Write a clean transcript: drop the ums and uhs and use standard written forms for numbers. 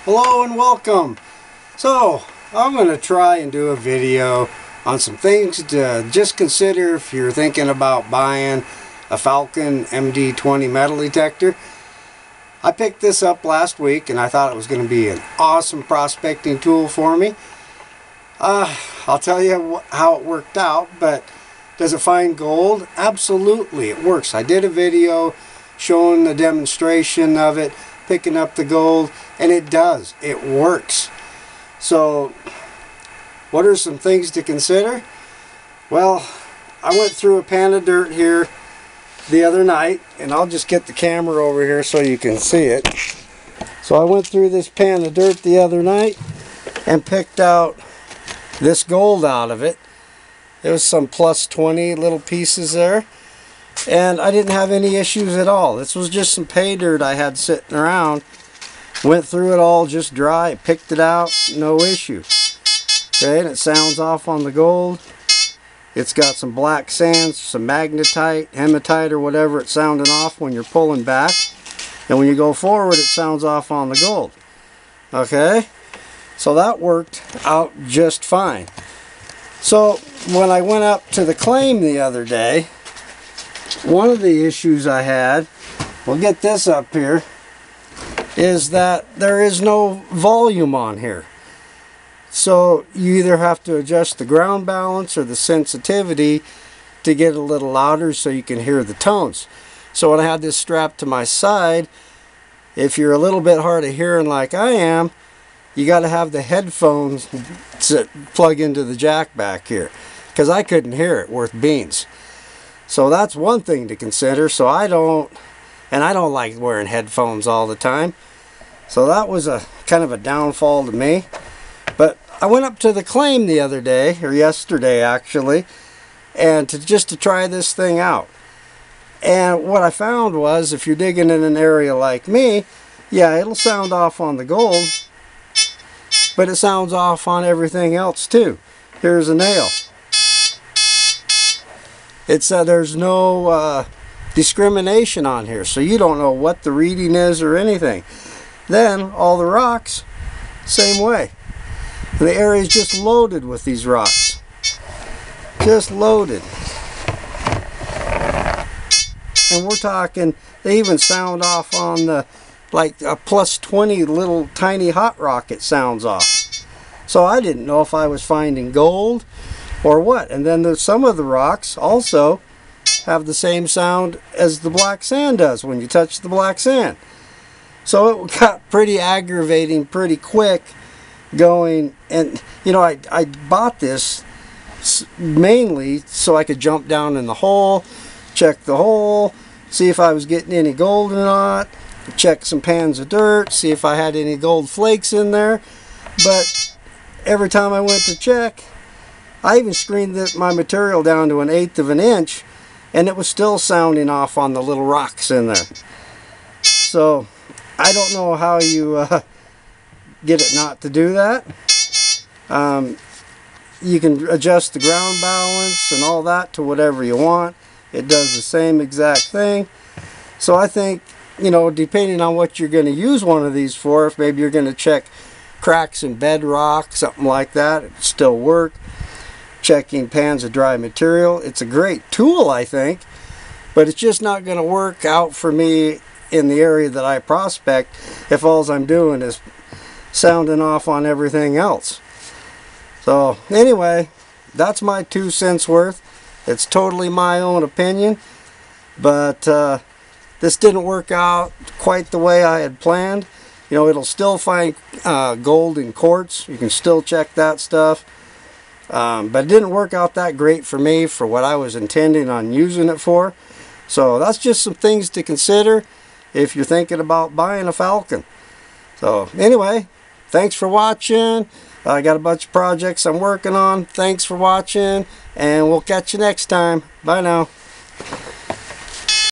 Hello and welcome. So I'm going to try and do a video on some things to just consider if you're thinking about buying a Falcon MD 20 metal detector. I picked this up last week and I thought it was going to be an awesome prospecting tool for me. I'll tell you how it worked out, but does it find gold? Absolutely, it works. I did a video showing the demonstration of it, picking up the gold, and it does. It works. So, what are some things to consider? Well, I went through a pan of dirt here the other night, and I'll just get the camera over here so you can see it. So I went through this pan of dirt the other night and picked out this gold out of it. There was some plus 20 little pieces there, and I didn't have any issues at all. This was just some pay dirt I had sitting around. Went through it all just dry, picked it out, no issue. Okay, and it sounds off on the gold. It's got some black sand, some magnetite, hematite, or whatever it's sounding off when you're pulling back. And when you go forward, it sounds off on the gold. Okay, so that worked out just fine. So when I went up to the claim the other day, one of the issues I had, we'll get this up here, is that there is no volume on here. So you either have to adjust the ground balance or the sensitivity to get a little louder so you can hear the tones. So when I had this strapped to my side, if you're a little bit hard of hearing like I am, you got to have the headphones to plug into the jack back here, because I couldn't hear it worth beans. So that's one thing to consider. So I don't like wearing headphones all the time. So that was a kind of a downfall to me. But I went up to the claim the other day, or yesterday actually, and just to try this thing out. And what I found was, if you're digging in an area like me, yeah, it'll sound off on the gold, but it sounds off on everything else too. Here's a nail. It's there's no discrimination on here, so you don't know what the reading is or anything. Then all the rocks, same way. And the area is just loaded with these rocks. Just loaded. And we're talking, they even sound off on the, like a plus 20 little tiny hot rock it sounds off. So I didn't know if I was finding gold or what. And then there's some of the rocks also have the same sound as the black sand does when you touch the black sand. So it got pretty aggravating pretty quick going. And you know, I bought this mainly so I could jump down in the hole, check the hole, see if I was getting any gold or not, check some pans of dirt, see if I had any gold flakes in there. But every time I went to check, I even screened my material down to 1/8 of an inch, and it was still sounding off on the little rocks in there. So I don't know how you get it not to do that. You can adjust the ground balance and all that to whatever you want. It does the same exact thing. So I think, you know, depending on what you're going to use one of these for, if maybe you're going to check cracks in bedrock, something like that, it'd still work. Checking pans of dry material, it's a great tool, I think, but it's just not going to work out for me in the area that I prospect if all I'm doing is sounding off on everything else. So anyway, that's my 2 cents worth. It's totally my own opinion, but this didn't work out quite the way I had planned. You know, it'll still find gold in quartz. You can still check that stuff. But it didn't work out that great for me for what I was intending on using it for. So that's just some things to consider if you're thinking about buying a Falcon. So anyway, thanks for watching. I got a bunch of projects I'm working on. Thanks for watching, and we'll catch you next time. Bye now.